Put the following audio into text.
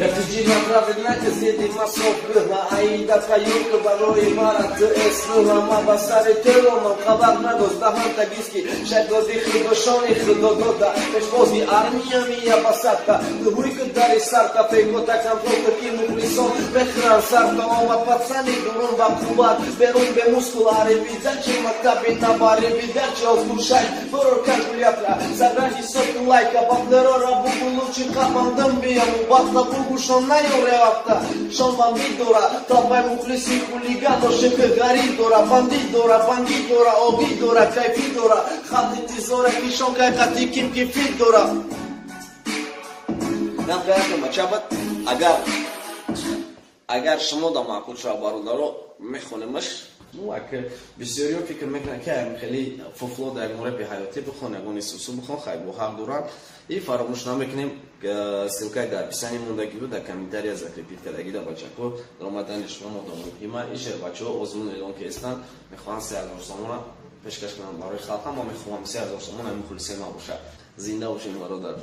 Refugee направит на зеди масов гына, аида каюрка барои марат эснула мабасари телома хабар надост дахан тагиски шайдоди хридошони хридодода пешбози армия мия басатка хуйка дари сарта пейгота контролка кину прison бехран сарта ома пацани дурун бакубат берун бе мускулари видачи мактаби набари видачи оскушай борор калькулятра сараги соту лайка бандерора бубулучи хапандам бияму батла бубушон найореавта шон бандидора табай мухлиси хулигано шека гаридора бандидора бангидора обидора кайфидора хатити зора кишон кай хати ким кифидора нам каякама чабат агар шумо да маъқулшава бародаро мехонемаш اگه بسیاری فکر میکنن که خیلی فوفلو در مورد حیاتی بخونه اگه نیست بخون خیلی با حق دارن این فراموش نمیکنیم سلکای در پیشانی موندگی بود در کامنتاری از اکریپیت کردگی در بچه کو درآمدن شما مدام پیما ایش بچه ها آزمون ایران که هستن میخوان 3000 سومون پیشکش کنن برای خلق ما میخوام 3000 سومون هم مخلص ما باشه زنده باشین برادر.